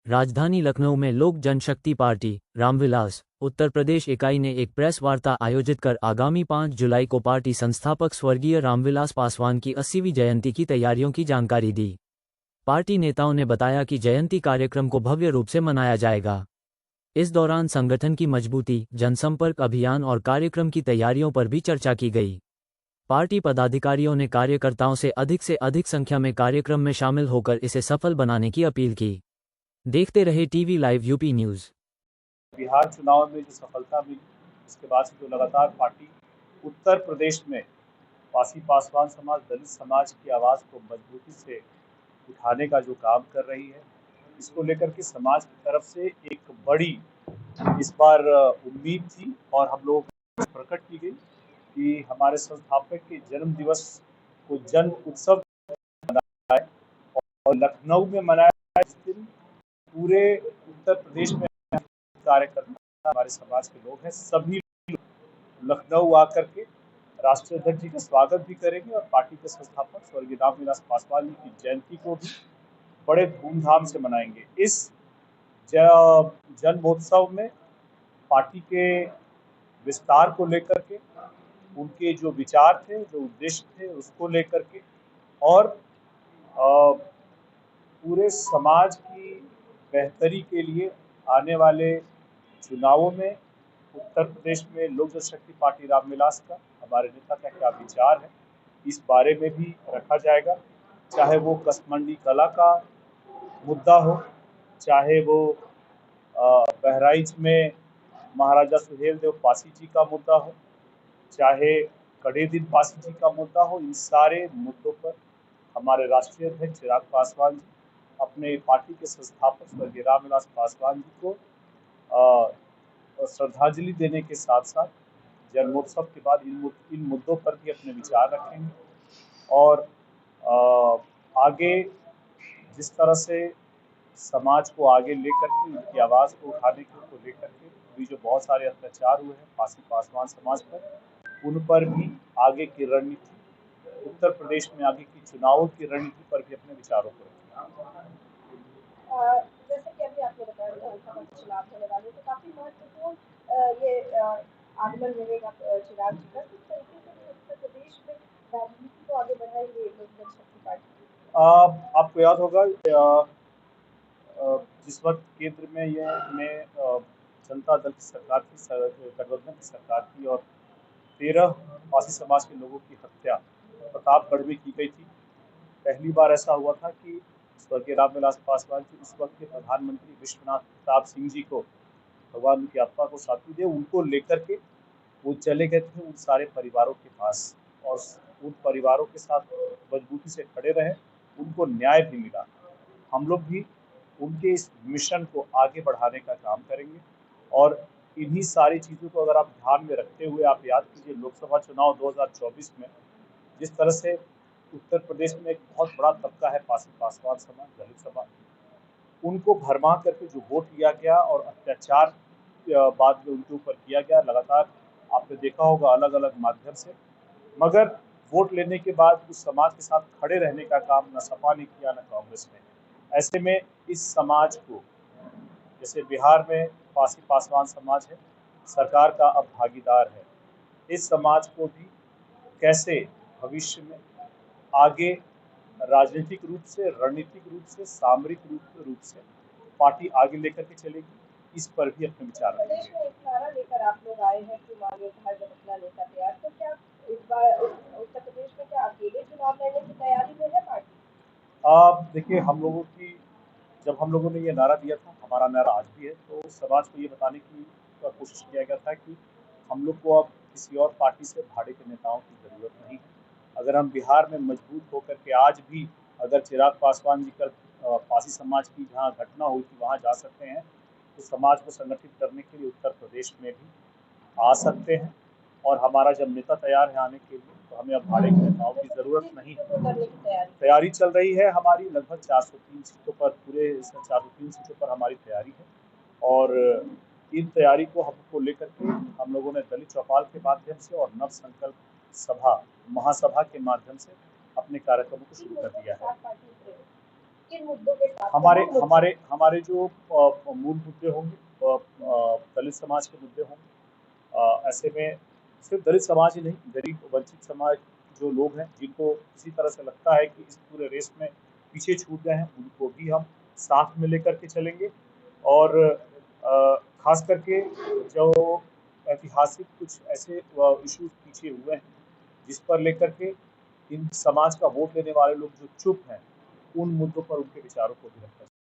राजधानी लखनऊ में लोक जनशक्ति पार्टी रामविलास उत्तर प्रदेश इकाई ने एक प्रेस वार्ता आयोजित कर आगामी 5 जुलाई को पार्टी संस्थापक स्वर्गीय रामविलास पासवान की 80वीं जयंती की तैयारियों की जानकारी दी। पार्टी नेताओं ने बताया कि जयंती कार्यक्रम को भव्य रूप से मनाया जाएगा। इस दौरान संगठन की मजबूती, जनसंपर्क अभियान और कार्यक्रम की तैयारियों पर भी चर्चा की गई। पार्टी पदाधिकारियों ने कार्यकर्ताओं से अधिक संख्या में कार्यक्रम में शामिल होकर इसे सफल बनाने की अपील की। देखते रहे TV live UP news. Bihar चुनाव में जो सफलता मिली, इसके बाद से जो लगातार पार्टी उत्तर प्रदेश में पासवान समाज, दलित समाज की आवाज़ को मजबूती से उठाने का जो काम कर रही है, इसको लेकर के समाज की तरफ से एक बड़ी इस बार उम्मीद थी और हम लोगों को प्रकट की गई कि हमारे संस्थापक के जन्म दिवस को जन उत्सव मनाया और लखनऊ में मनाया। इस दिन पूरे उत्तर प्रदेश में कार्यकर्ता, हमारे समाज के लोग हैं, सभी लखनऊ आकर के राष्ट्रीय अध्यक्ष जी का स्वागत भी करेंगे और पार्टी के संस्थापक स्वर्गीय रामविलास पासवान जी की जयंती को भी बड़े धूमधाम से मनाएंगे। इस जन्मोत्सव में पार्टी के विस्तार को लेकर के, उनके जो विचार थे, जो उद्देश्य थे, उसको लेकर के और पूरे समाज की बेहतरी के लिए आने वाले चुनावों में उत्तर प्रदेश में लोक जनशक्ति पार्टी रामविलास का, हमारे नेता का क्या विचार है, इस बारे में भी रखा जाएगा। चाहे वो कसमंडी कला का मुद्दा हो, चाहे वो बहराइच में महाराजा सुहेल देव पासी जी का मुद्दा हो, चाहे कड़े दिन पासी जी का मुद्दा हो, इन सारे मुद्दों पर हमारे राष्ट्रीय अध्यक्ष चिराग पासवान जी अपने पार्टी के संस्थापक स्वर्गीय रामविलास पासवान जी को श्रद्धांजलि देने के साथ साथ जन्मोत्सव के बाद इन मुद्दों पर भी अपने विचार रखेंगे और आगे जिस तरह से समाज को आगे लेकर के, उनकी आवाज़ को उठाने को लेकर के भी जो बहुत सारे अत्याचार हुए हैं पासवान समाज पर, उन पर भी आगे की रणनीति, उत्तर प्रदेश में आगे की चुनावों की रणनीति पर भी अपने विचारों को रखेंगे। जैसे कि अभी आपने बताया विधानसभा के चुनाव होने वाले, तो काफी महत्वपूर्ण ये आगमन रहेगा चिराग जी का। किस तरीके से उत्तर प्रदेश में राजनीति को आगे बढ़ाएंगे लोक जनशक्ति पार्टी? आपको याद होगा जिस वक्त केंद्र में जनता दल की सरकार थी, गठबंधन की सरकार थी और 13 पासी समाज के लोगों की हत्या प्रतापगढ़ में की गई थी। पहली बार ऐसा हुआ था कि स्वर्गीय रामविलास पासवान जी उस वक्त के प्रधानमंत्री विश्वनाथ प्रताप सिंह जी को, भगवान उनकी आत्मा को शांति दे, उनको लेकर के वो चले गए थे उन सारे परिवारों के पास और उन परिवारों के साथ मजबूती से खड़े रहे, उनको न्याय भी मिला। हम लोग भी उनके इस मिशन को आगे बढ़ाने का काम करेंगे और इन्हीं सारी चीज़ों को अगर आप ध्यान में रखते हुए आप याद कीजिए, लोकसभा चुनाव 2024 में जिस तरह से उत्तर प्रदेश में एक बहुत बड़ा तबका है पासवान समाज, दलित समाज, उनको भरमा करके जो वोट लिया गया और अत्याचार बाद में उनके ऊपर किया गया, लगातार आपने देखा होगा अलग अलग माध्यम से, मगर वोट लेने के बाद उस समाज के साथ खड़े रहने का काम न सपा ने किया, न कांग्रेस ने। ऐसे में इस समाज को, जैसे बिहार में पासवान समाज है, सरकार का अब भागीदार है, इस समाज को भी कैसे भविष्य में आगे राजनीतिक रूप से, रणनीतिक रूप से, सामरिक रूप से पार्टी आगे लेकर के चलेगी, इस पर भी अपने विचार प्रदेश में एक नारा लेकर आप लोग आए हैं कि मांगे उधार जब अपना नेता तैयार, तो क्या इस बार उत्तर प्रदेश में क्या अकेले चुनाव लड़ने की तैयारी में है पार्टी? देखिए, जब हम लोगों ने ये नारा दिया था, हमारा नारा आज भी है, तो समाज को ये बताने की कोशिश किया गया था कि हम लोग को अब किसी और पार्टी से भाड़े के नेताओं की ज़रूरत नहीं है। अगर हम बिहार में मजबूत होकर के आज भी अगर चिराग पासवान जी का पासी समाज की जहाँ घटना हुई थी वहाँ जा सकते हैं, तो समाज को संगठित करने के लिए उत्तर प्रदेश में भी आ सकते हैं और हमारा जब नेता तैयार है आने के लिए, तो हमें अब भाड़े के नेताओं की ज़रूरत नहीं है। तैयारी चल रही है हमारी, लगभग 403 सीटों पर, पूरे 403 सीटों पर हमारी तैयारी है और इन तैयारी को हमको लेकर के हम लोगों ने दलित चौपाल के माध्यम से और नव संकल्प सभा, महासभा के माध्यम से अपने कार्यक्रमों को शुरू कर दिया है। किन मुद्दों के साथ हमारे प्रमुख मुद्दे? हमारे हमारे जो मूल मुद्दे होंगे, दलित समाज के मुद्दे होंगे। ऐसे में सिर्फ दलित समाज ही नहीं, गरीब वंचित समाज जो लोग हैं, जिनको किसी तरह से लगता है कि इस पूरे रेस में पीछे छूट गए हैं, उनको भी हम साथ में लेकर के चलेंगे। और खास करके जो ऐतिहासिक कुछ ऐसे इश्यूज पीछे हुए हैं, जिस पर लेकर के इन समाज का वोट लेने वाले लोग जो चुप हैं, उन मुद्दों पर उनके विचारों को भी रखा